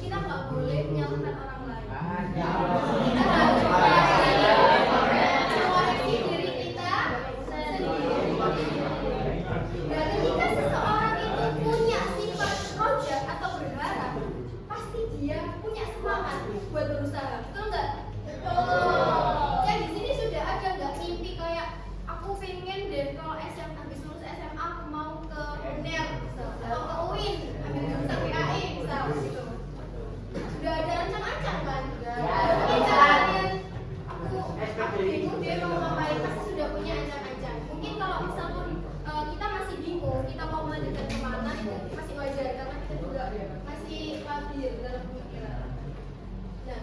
kita nggak boleh menyalahkan orang lain. Kita harus mengoreksi diri kita sendiri. Dan ketika seseorang itu punya sifat roja atau berharap, pasti dia punya semangat buat berusaha. Betul nggak? Betul. Ya di sini sudah ada nggak mimpi kayak aku pengen deh kalau habis lulus SMA aku mau ke UNER atau ke UIN ambil jurusan PAI misal gitu. Sudah ada ancang-ancang kan? Mungkin kalian aku bingung dia mau ngapain, pasti sudah punya ancang-ancang. Mungkin kalau misalkan kita masih bingung kita mau melanjutkan kemana, itu masih wajar karena kita juga masih labil dalam pemikiran. Nah,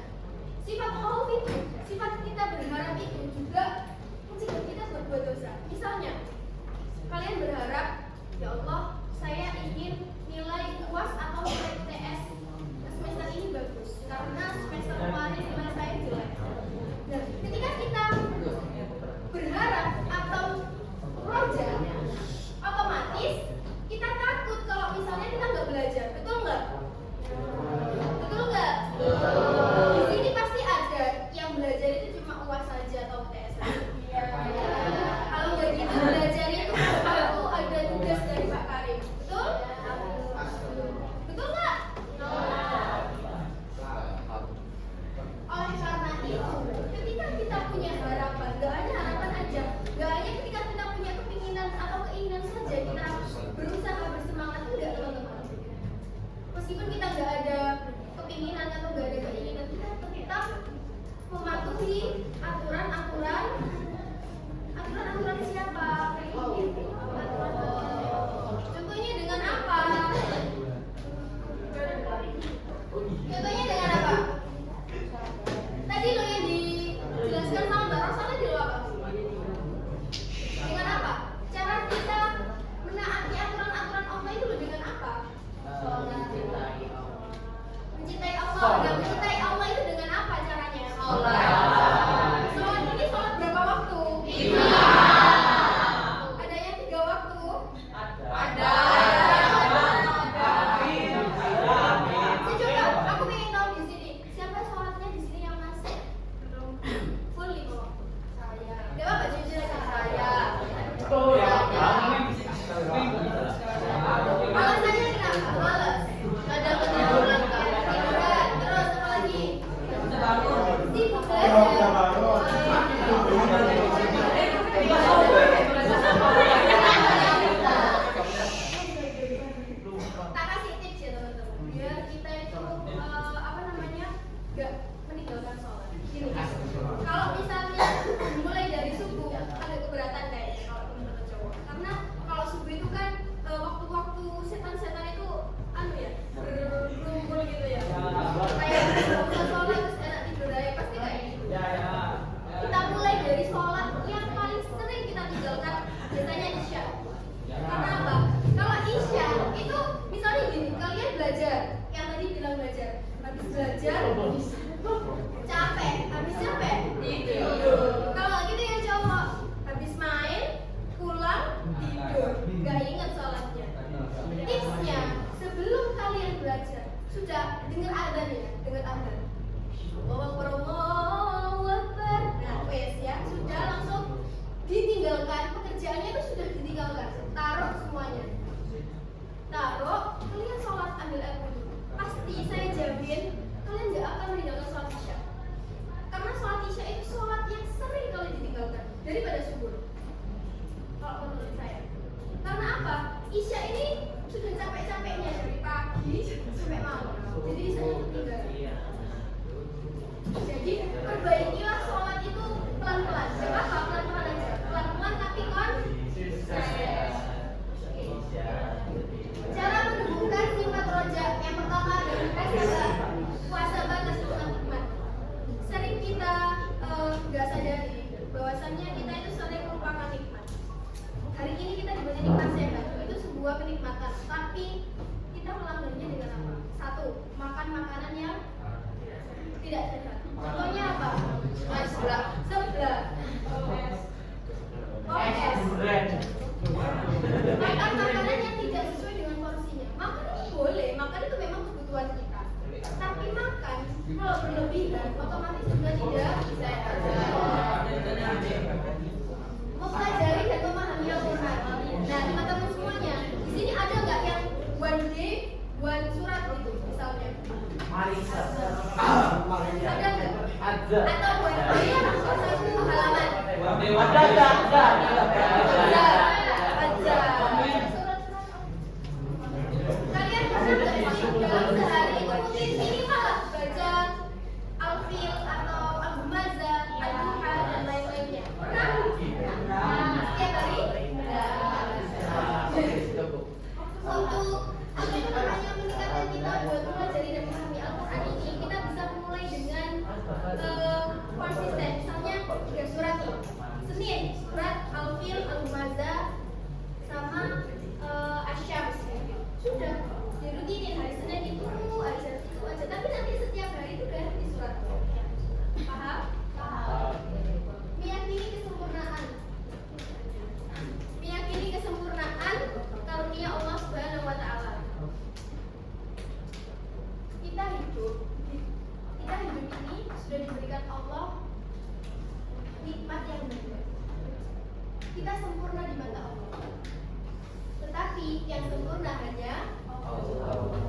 sifat khauf itu, sifat kita berharap itu juga mencegah kita berbuat dosa. Misalnya, kalian berharap, ya Allah, saya ingin nilai UAS atau nilai UTS semester ini bagus karena semester kemarin nilai saya jelek. Nah, ketika kita berharap atau roja, otomatis kita takut kalau misalnya kita nggak belajar, betul nggak? Betul nggak? Di sini pasti ada yang belajar itu cuma UAS saja atau UTS saja. Kalau nggak gitu belajar itu aku ada tugas dari Pak Karim, betul? Betul nggak? Oleh karena itu, ketika kita punya harapan, nggak hanya harapan aja, nggak hanya ketika kita punya keinginan atau keinginan saja kita harus berusaha bersemangat, enggak teman-teman. Meskipun kita nggak ada keinginan atau nggak ada keinginan, kita tetap mematuhi aturan-aturan siapa? Contohnya dengan apa? Contohnya dengan apa? Tadi lo yang dijelaskan sama Mbak Rosa tadi lo apa? Dengan apa? Cara kita menaati aturan-aturan Allah itu lo dengan apa? Mencintai Allah. Nah, mencintai Allah itu dengan apa caranya? Sholat ini sholat berapa waktu? 5. Ada yang 3 waktu? Ada. Coba, aku pengen tahu di sini siapa sholatnya di sini yang masih full 5 waktu? Saya. Gak apa-apa, jujur aja saya. Alasannya kenapa? Malas. Ada ketiduran. Terus apa lagi? Sibuk belajar. Tak kasih tips ya teman-teman, biar kita itu gak meninggalkan sholat. Gini, kalau misalnya mulai dari subuh agak keberatan kayaknya kalau teman-teman cowok, karena kalau subuh itu kan waktu-waktu setan-setan itu berkumpul gitu ya, kayak nggak usah sholat terus enak tidur aja, pasti kayak gitu. Kita mulai dari sholat yang paling sering kita tinggalkan biasanya isya. Karena apa? Kalau isya itu misalnya gini, kalian belajar, yang tadi bilang belajar, habis belajar capek, habis capek tidur. Kalau gitu yang cowok habis main pulang tidur, gak inget sholatnya. Tipsnya, sebelum kalian belajar sudah dengar adzan ya, dengar adzan. Allahu Akbar. Nah, wes ya, sudah langsung ditinggalkan, pekerjaannya itu sudah ditinggalkan. Taruh semuanya. Taruh, kalian sholat ambil air wudhu. Pasti saya jamin kalian gak akan meninggalkan sholat isya. Karena sholat isya itu sholat yang sering kali ditinggalkan daripada subuh. Kalau menurut saya. Karena apa? Isya ini sudah capek-capeknya dari pagi sampai malam. Jadi saya tertinggal. Jadi perbaikilah sholat itu pelan-pelan. Gak apa-apa, pelan-pelan aja. Pelan-pelan tapi konsisten. Cara menumbuhkan sifat roja yang pertama adalah puasa batas dengan nikmat. Sering kita nggak sadari bahwasannya kita itu sering melupakan nikmat. Hari ini kita diberi nikmat sehat, itu sebuah kenikmatan. Tapi kita melanggarnya dengan apa? 1. Makan makanan yang tidak sehat. Contohnya apa? Seblak. Makan makanan yang tidak sesuai dengan porsinya. Makan itu boleh, makan itu memang kebutuhan kita. Kalau berlebihan, otomatis juga tidak mempelajari dan memahami Al-Quran. Nah, teman-teman semuanya, di sini ada nggak yang one day, one surat gitu, misalnya? Ada nggak? Ada. Atau one day satu halaman? Ada. Kalian pernah nggak sih dalam sehari itu mungkin minimal baca Al-Fil atau Al-Humazah, Al-Duha dan lain-lainnya? Pernah? Setiap hari? Untuk itu namanya meningkatkan kita buat mempelajari dan memahami Al-Quran ini, kita bisa memulai dengan konsisten. Misalnya 3 surat nih. Senin surat Al-Fil, Al-Humazah sama Asy-Syams. Sudah dirutinin hari Senin itu, hari Selasa itu aja. Tapi nanti setiap hari itu ganti surat. Paham? Meyakini kesempurnaan karunia Allah Subhanahu wa taala. Kita hidup ini sudah diberikan Allah nikmat yang banyak. Kita sempurna di mata Allah. Tetapi yang sempurna hanya Allah.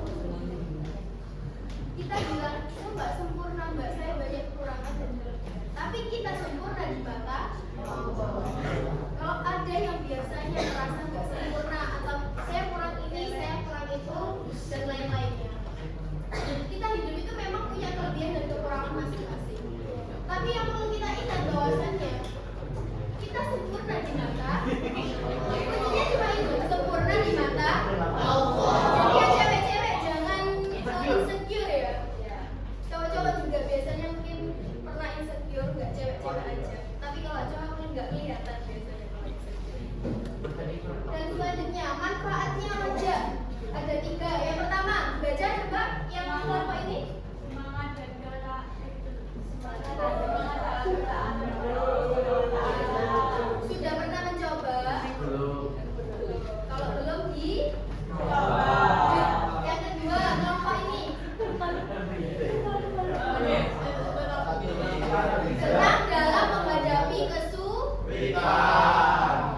Kita bilang, "Mbak sempurna, Mbak, saya banyak kekurangan dan kelebihan." Tapi kita sempurna di mata Allah. Kalau ada yang biasanya merasa nggak sempurna atau saya kurang ini, saya kurang itu dan lain-lainnya. Kita hidup itu memang punya kelebihan dan kekurangan masing-masing. Tapi yang perlu kita ingat bahwasannya kita sempurna di mata. Kuncinya cuma itu, sempurna di mata Allah. Jadi ya cewek-cewek jangan insecure ya. Cowok-cowok juga biasanya mungkin pernah insecure, nggak cewek-cewek aja. Tapi kalau cowok mungkin nggak kelihatan biasanya kalau insecure. Dan selanjutnya manfaatnya aja ada 3. Yang pertama baca, coba yang kelompok ini. Sudah pernah mencoba? Kalau belum coba. Yang kedua kelompok ini. Senang dalam menghadapi kesulitan.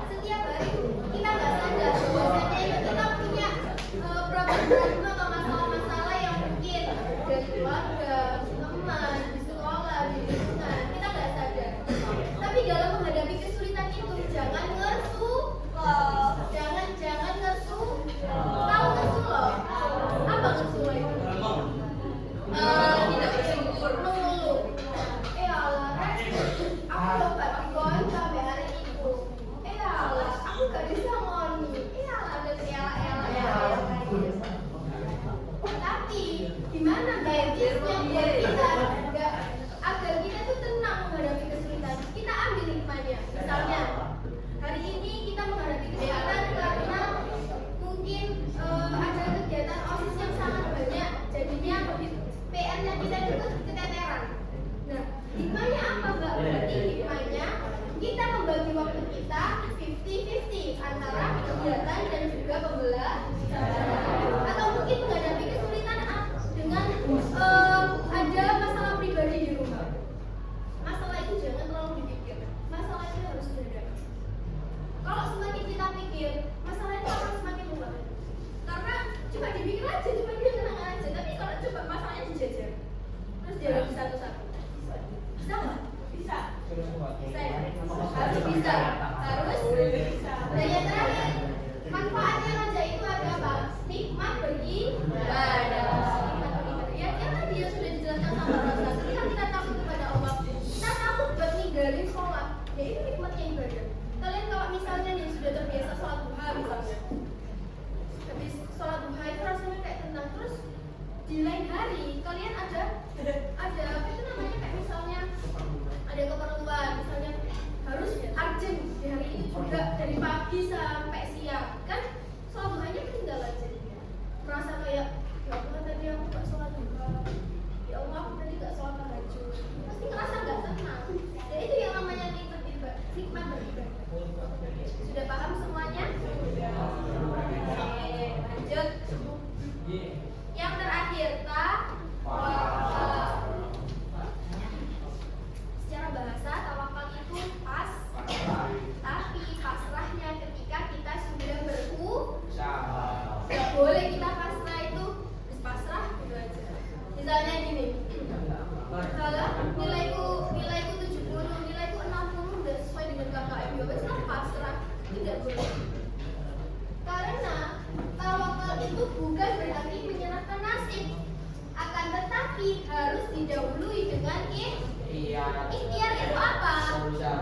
Setiap hari kita nggak sadar bahwasanya itu kita punya problem atau masalah-masalah yang mungkin dari keluarga, teman, di sekolah, di lingkungan, kita nggak sadar. Tapi dalam menghadapi kesulitan itu jangan ngeruh, jangan ngeruh. Tahu ngeruh loh? Apa ngeruh itu? Tidak bersyukur, mengeluh. Allah, aku coba dikon sampai hari itu. Allah, aku gak bisa ngoni. Allah, ada ela. Tapi gimana tips yang buat kita agar kita tuh tenang menghadapi kesulitan? Kita ambil hikmahnya. Misalnya hari ini kita menghadapi kesulitan karena mungkin ada kegiatan OSIS yang sangat banyak, jadinya PR-nya kita itu keteteran. Nah, hikmahnya apa Mbak? Berarti hikmahnya kita membagi waktu kita 50-50 antara kegiatan dan juga pembelajaran. Atau mungkin menghadapi kesulitan dengan ada masalah pribadi di rumah. Masalah itu jangan terlalu dipikir. Masalah itu harus dihadapi. Kalau semakin kita pikir, masalah itu akan semakin luas. Karena cuma dipikir aja, cuma dikenang aja. Tapi kalau coba masalahnya dijajar, terus jawab satu-satu. Bisa nggak? Bisa. Bisa ya? Harus bisa. Dan yang terakhir, manfaatnya raja itu ada apa? Nikmat beribadah. Ya tadi yang sudah dijelaskan sama Rasul. Ketika kita takut kepada Allah, kita takut buat ninggalin sholat. Ya itu nikmatnya ibadah. Kalian kalau misalnya nih sudah terbiasa sholat duha misalnya, habis sholat duha itu rasanya kayak tenang. Terus di lain hari kalian ada apa itu namanya, kayak misalnya ada keperluan, misalnya harus urgent di hari ini juga dari pagi sampai siang, kan sholat duhanya ketinggalan jadinya. Merasa kayak ya Allah tadi aku gak sholat duha, ya Allah aku tadi gak sholat tahajud, pasti ngerasa gak tenang. Ya itu yang namanya nikmat beribadah. Sudah paham semuanya? Oke, lanjut. Yang terakhir, Kalau nilaiku 70, nilaiku 60 udah sesuai dengan KKM ya wes lah pasrah, tidak boleh. Karena tawakal itu bukan berarti menyerahkan nasib, akan tetapi harus didahului dengan ikhtiar. Itu apa? Berusaha.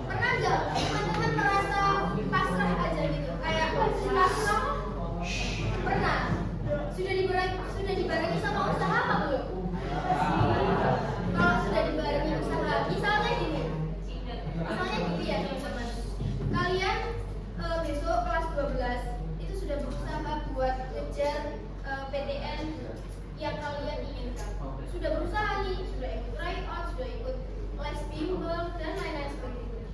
Pernah nggak teman-teman merasa pasrah aja gitu, kayak pasrah? Pernah? Sudah dibarengi sama usaha apa belum? Kalau sudah dibarengi usaha, misalnya gini ya teman-teman, kalian besok kelas 12 itu sudah berusaha buat ngejar PTN yang kalian inginkan. Sudah berusaha nih, sudah ikut tryout, sudah ikut les bimbel dan lain-lain sebagainya.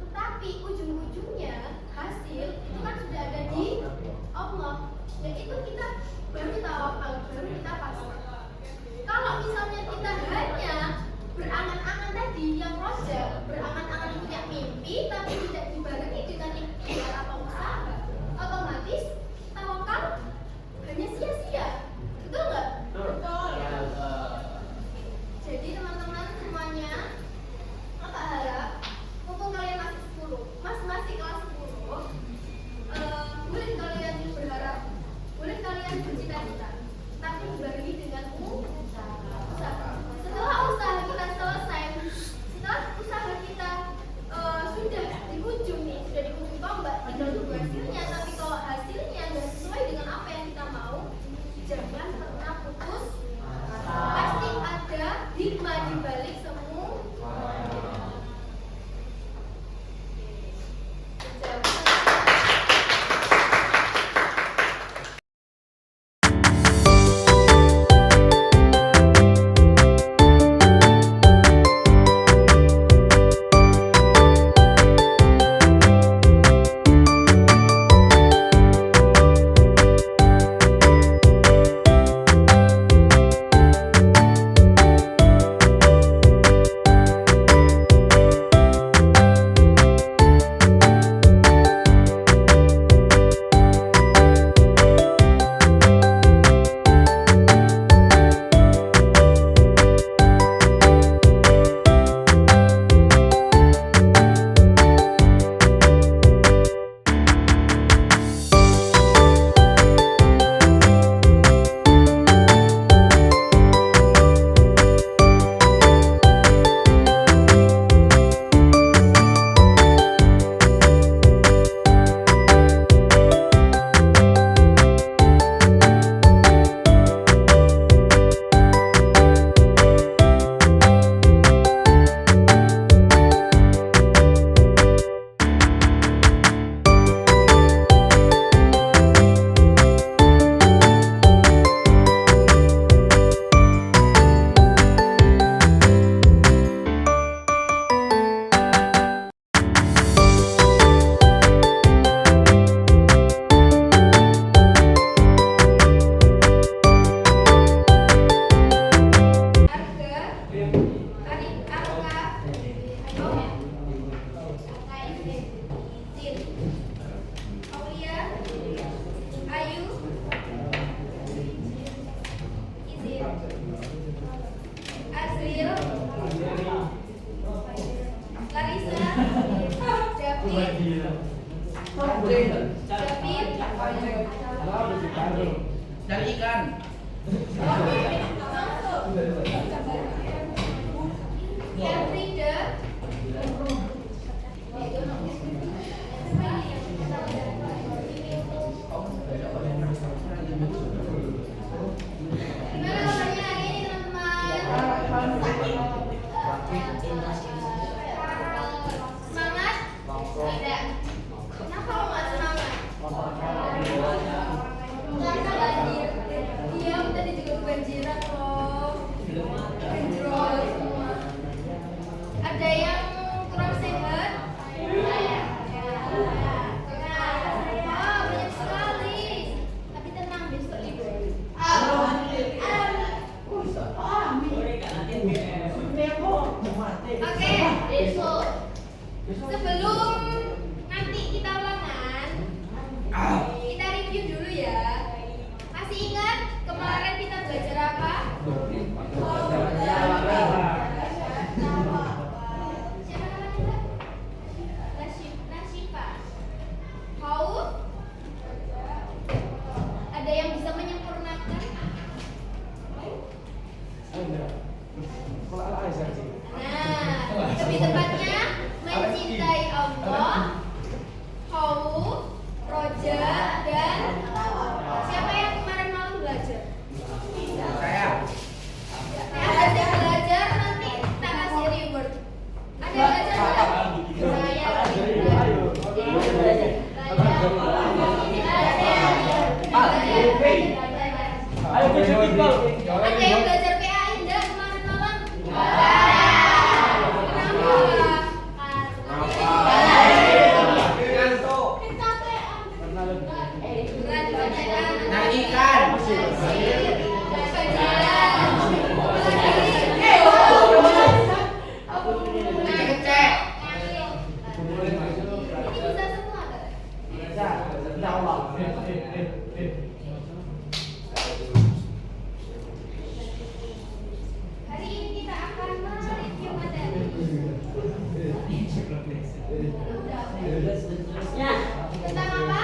Tetapi ujung-ujungnya hasil itu kan sudah ada di Allah. Yaitu kita baru tawakal, baru kita pasrah. Kalau misalnya kita hanya berangan-angan tadi yang roja, berangan-angan punya mimpi tapi tidak dibarengi dengan ikhtiar atau usaha, otomatis tawakal hanya sia-sia. Betul nggak? Betul. Jadi teman-teman semuanya, Kakak harap mumpung kalian masih 10, masih kelas 10, boleh kalian berharap, boleh kalian bercita-cita, tapi dibarengi dengan usaha. Setelah usaha kita selesai, setelah usaha kita sudah di ujung tombak, tinggal tunggu hasilnya. Tapi kalau hasilnya nggak sesuai dengan apa yang kita mau, jangan pernah putus. Pasti ada hikmah di balik semua. Cari ikan. Sebelum nanti kita ulangan, kita review dulu ya. Masih ingat kemarin kita belajar apa? Nah, lebih tepatnya mencintai Allah, khauf, roja, dan siapa yang kemarin malam belajar? Saya. Ada yang belajar nanti kita kasih reward. Ada yang belajar nggak? Saya Ayo kita bal. ada yang belajar PAI enggak kemarin malam? Nah, ikan. Cek. Ini bisa semua kan? Hari ini kita akan mereview materi. Tentang apa?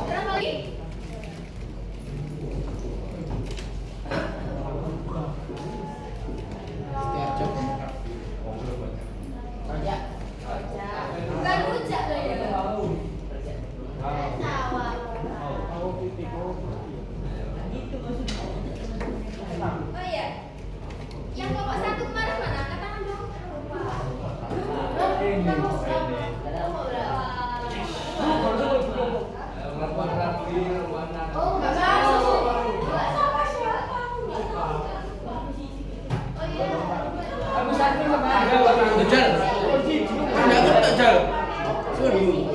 Berapa lagi? Bukan rujak loh ya. Tawa. Oh iya. Yang kelompok satu kemarin mana? Angkat tangan dong. Oh, enggak masuk. Enggak sama siapa? Oh iya. Jal. Anda tuh jal. Suruh.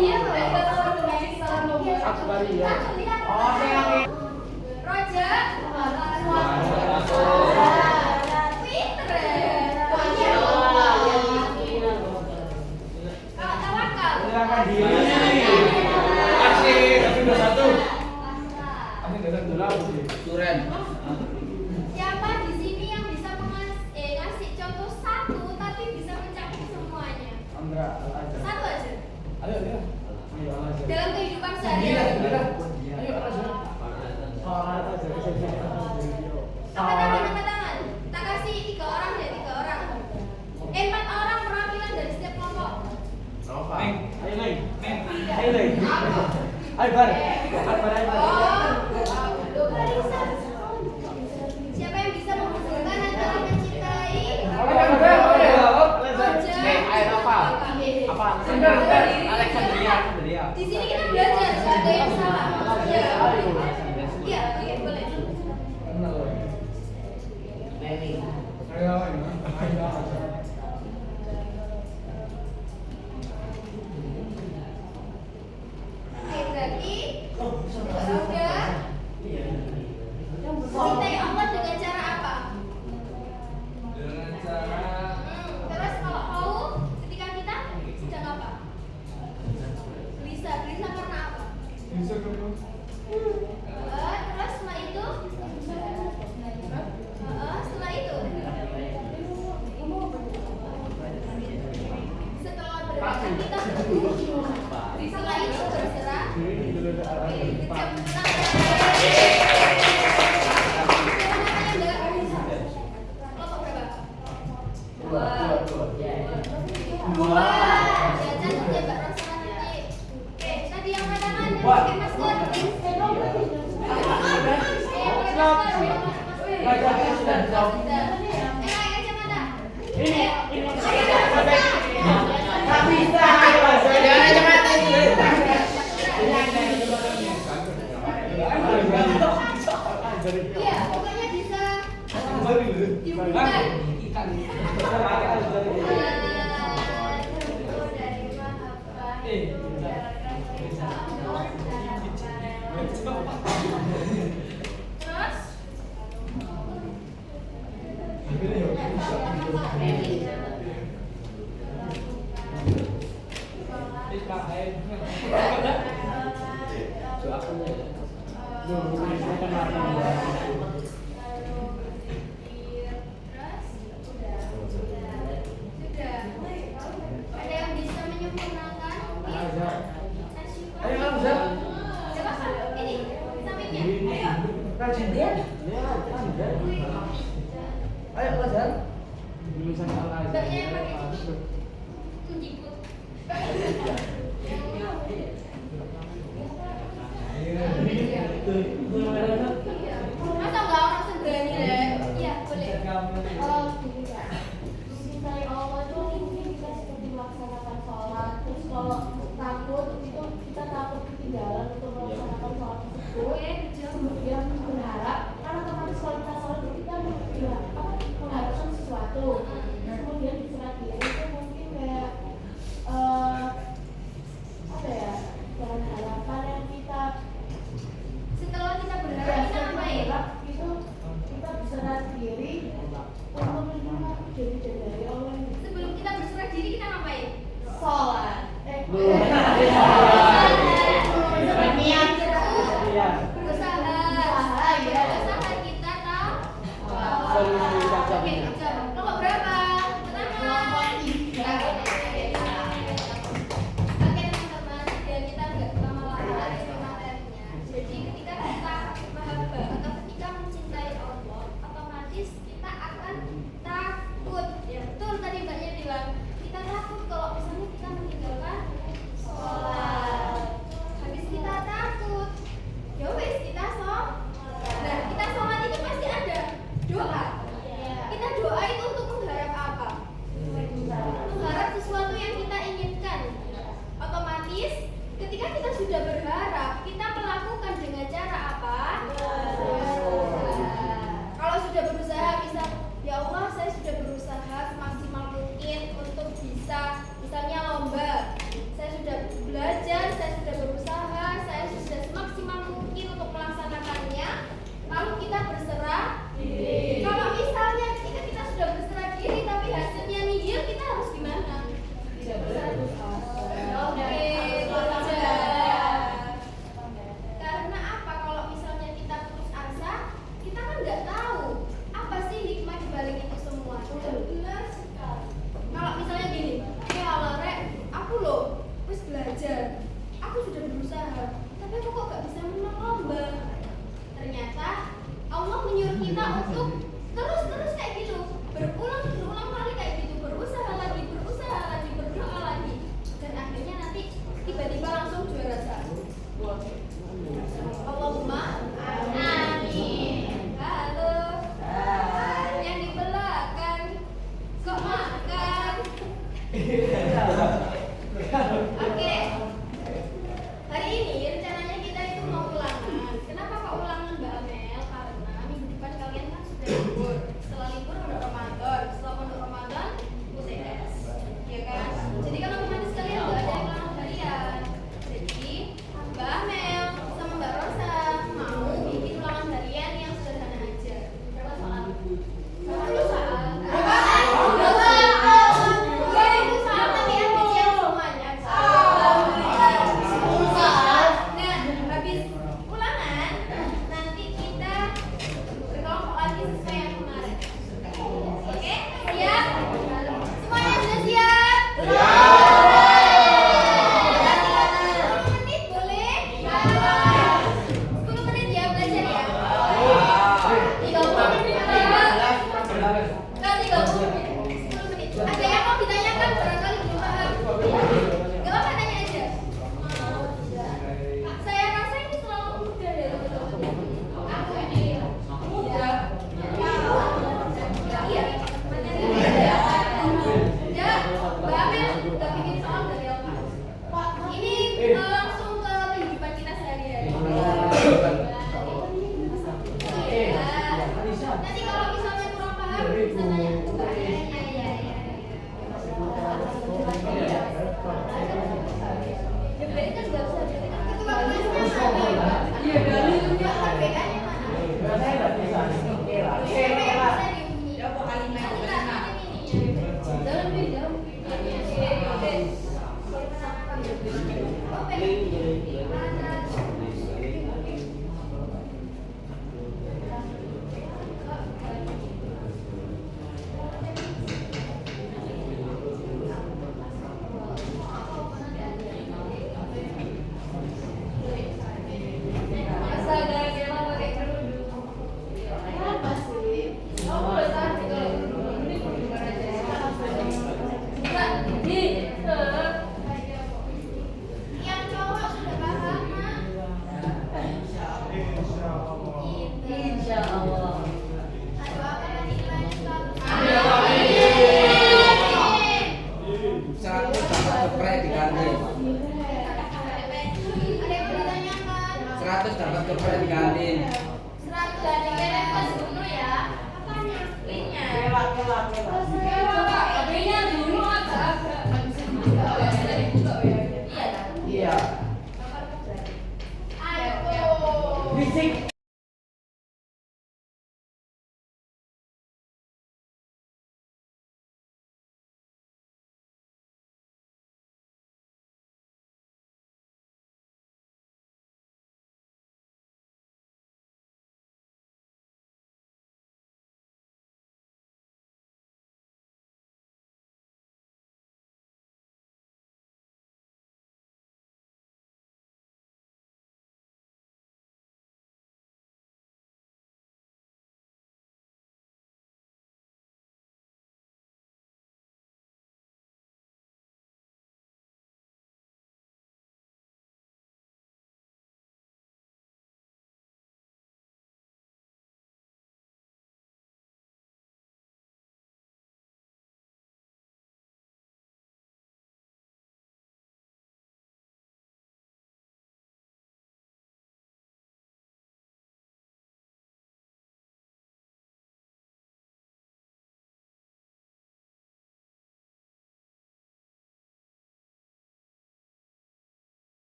Iya, Roja. Pinter ya. Kalau tawakal. Duren. Siapa di sini yang bisa ngasih contoh satu tapi bisa mencakup semuanya? Satu aja. Dalam kehidupan sehari-hari. Angkat tangan. Tak kasih 3 orang deh, 3 orang. 4 orang perwakilan dari setiap kelompok. Siapa yang bisa menghubungkan antara mencintai Di sini kita belajar ada yang salah. Iya, iya boleh. Oke, berarti sudah mencintai Allah dengan cara apa? Terus kalau mau ketika kita sedang apa? Gelisah karena apa? Terus setelah itu setelah berdoa kita setelah itu berserah. Iya, pokoknya bisa dihubungkan. pelajaran? Mbaknya yang pakai jikut. Masa nggak orang seberani deh? Iya boleh. Gini ya, mencintai Allah itu mungkin kita seperti melaksanakan sholat. Terus kalau takut itu kita takut ketinggalan untuk melaksanakan sholat tersebut. Kemudian berharap, karena otomatis kalau kita sholat kita mengharapkan sesuatu. Kemudian diserah diri itu mungkin kayak apa ya, dengan harapan yang kita Setelah kita berharap kita ngapain? itu kita berserah diri untuk menerima janji dari Allah. Sebelum kita berserah diri kita ngapain? Sholat. Niat Iya. berusaha ya. berusaha kita tahu. Solusi baca. Oke, jam. Kelompok berapa? Pertama. Oke teman-teman, biar kita nggak lama-lama dari materinya. Jadi ketika kita mahabbah atau ketika mencintai Allah, otomatis kita akan takut. Ya betul tadi mbaknya bilang kita takut kalau misalnya kita meninggalkan sholat. Habis kita takut, ya wes kita sholat. Nah kita sholat itu pasti ada doa. Kita doa itu untuk mengharap apa? Mengharap sesuatu yang kita inginkan. Otomatis ketika kita sudah berharap, kita melakukan dengan cara apa? Kalau sudah berusaha bisa, ya Allah saya sudah berusaha semaksimal mungkin untuk bisa misalnya lomba. Saya sudah belajar, saya sudah berusaha, saya sudah semaksimal mungkin untuk melaksanakannya. Lalu kita berserah diri. Kalau misalnya ketika kita sudah berserah diri tapi hasilnya nihil, kita harus gimana? Tidak berserah. Oke, kerja. Karena apa? Kalau misalnya kita putus asa, kita kan nggak tahu apa sih hikmah di balik itu semua. Benar sekali. Kalau misalnya gini, ya Allah Rek, aku loh terus belajar, aku sudah berusaha, tapi aku kok gak bisa menang lomba. Ternyata Allah menyuruh kita untuk terus kayak gitu, berulang kali kayak gitu, berusaha lagi, berdoa lagi, dan akhirnya nanti tiba-tiba langsung juara satu. Allahumma amin. Halo, yang di belakang kok makan? Oke, hari ini rencananya kita itu mau ulangan. Kenapa kok ulangan Mbak Amel? Karena minggu depan kalian kan sudah libur. Setelah libur pondok Ramadan, setelah pondok Ramadan UTS, ya kan? Jadi kan otomatis kalian nggak ada yang ulangan harian. Jadi Mbak Amel sama Mbak Rosa mau bikin ulangan harian yang sederhana aja. Berapa soal? 10 soal. Ada yang mau ditanyakan barangkali belum paham? Gak apa-apa, tanya aja. Saya rasa ini selalu mudah ya teman-teman. Aku ini mudah. Iya, materinya ya. Ya, Mbak Amel udah bikin soal dari apa? Ini langsung ke kehidupan kita sehari-hari. Nanti kalau misalnya kurang paham bisa tanya ke Mbak Amel.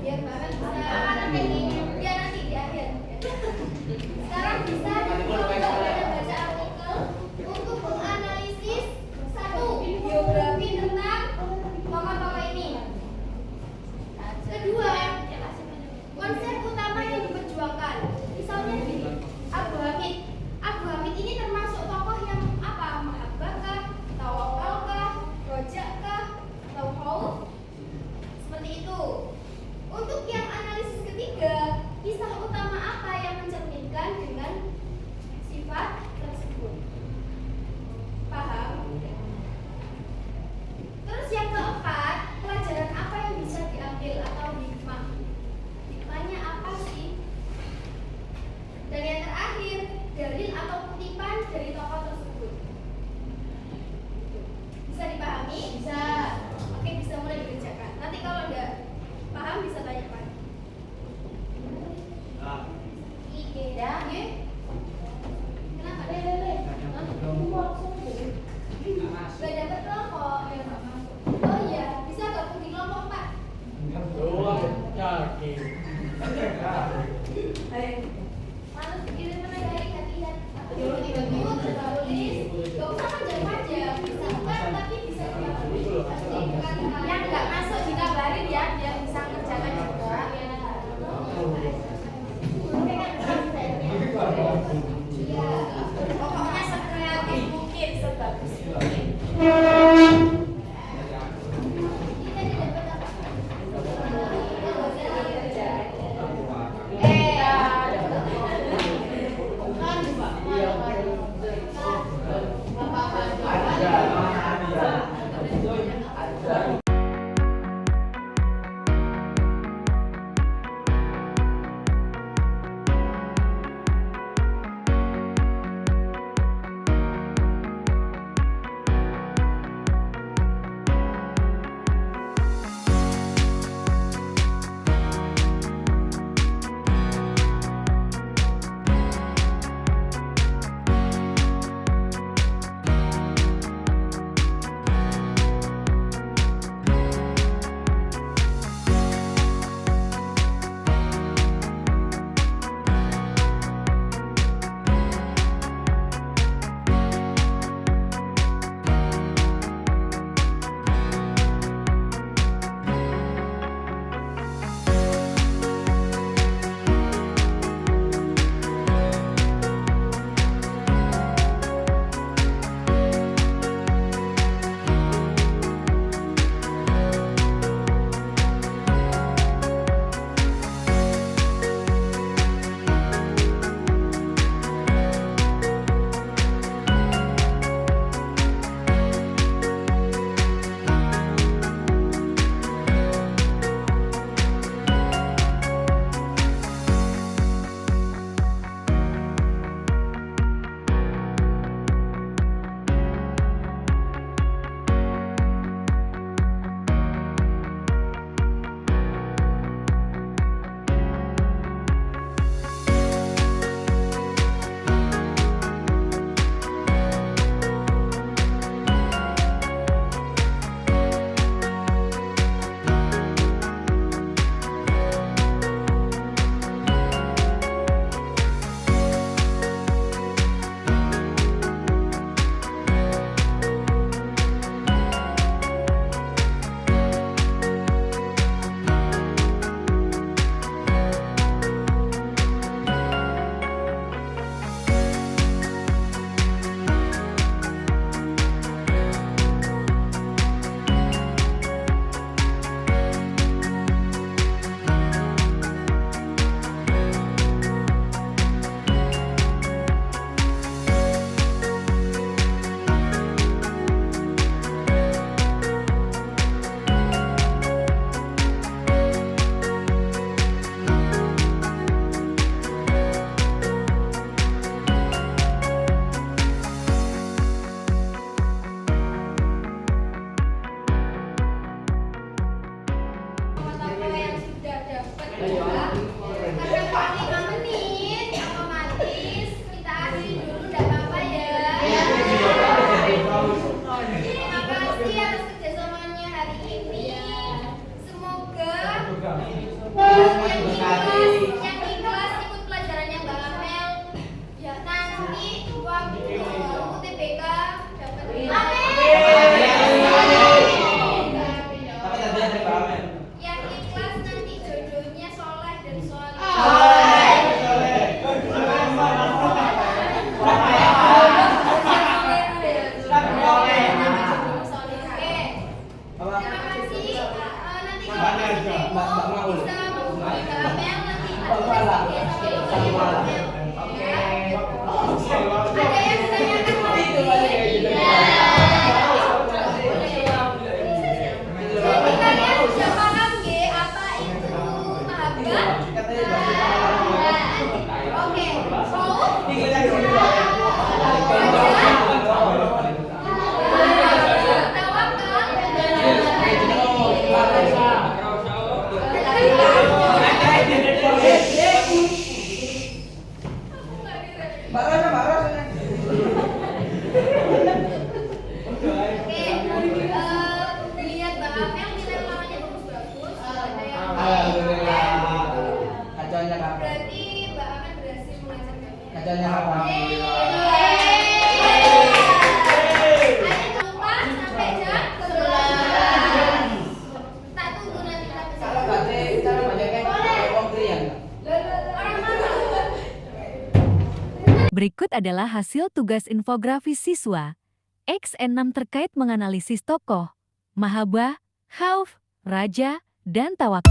biar Bapak bisa ya nanti di akhir. Sekarang bisa baca artikel untuk menganalisis satu biografi tentang tokoh-tokoh ini. Kedua, konsep utama yang diperjuangkan. Misalnya gini, Abu Hamid. Abu Hamid ini termasuk tokoh yang apa? Mahabbah kah? Tawakal kah? Rojak kah? Atau khauf? Seperti itu. Untuk yang analisis ketiga, kisah utama apa yang mencerminkan dengan sifat tersebut? Paham? Terus yang keempat, pelajaran apa yang bisa diambil atau hikmah? Hikmahnya apa sih? Dan yang terakhir, dalil atau kutipan dari tokoh tersebut. Bisa dipahami? Bisa. Oke, bisa mulai dikerjakan. Nanti kalau enggak paham bisa tanya lagi. Ya, ya. Kenapa? Gak dapet kelompok. Oh iya, bisa gabung di kelompok 4. Yakin. Harus pikirin mana dari latihan. Ikut, tulis. Gak usah panjang-panjang. Bisa kan, tapi bisa diambil. Yang gak masuk dikabarin ya, biar bisa kerjakan juga. Iya. Pokoknya sekreatif mungkin, sebagus mungkin. Kita tidak dapat apa? yang ikhlas ikut pelajarannya Mbak Amel. Ya nanti waktu UTBK dapat Apa tadi ada Pak Amel? yang ikhlas nanti jodohnya soleh dan soleh. Terima kasih. Nanti kalau masih demo bisa menghubungi Mbak Amel nanti ada yang ditanyakan lagi? Jadi kalian sudah paham nggih apa itu mahabbah? Oke, Mbak Rosa, Mbak Rosa. Lihat Mbak Amel nilai ulangannya bagus-bagus. Ada yang Alhamdulillah. Kacanya kapan? berarti Mbak Amel berhasil mengajarkan. Kacanya kapan? Jangan lupa sampai jam 11. Tak tunggu nanti kita Kalau bisa. baca cara bacanya kayak wong krian. Orang mana? Berikut adalah hasil tugas infografis siswa XN6 terkait menganalisis tokoh, mahabbah, khauf, raja, dan tawakal.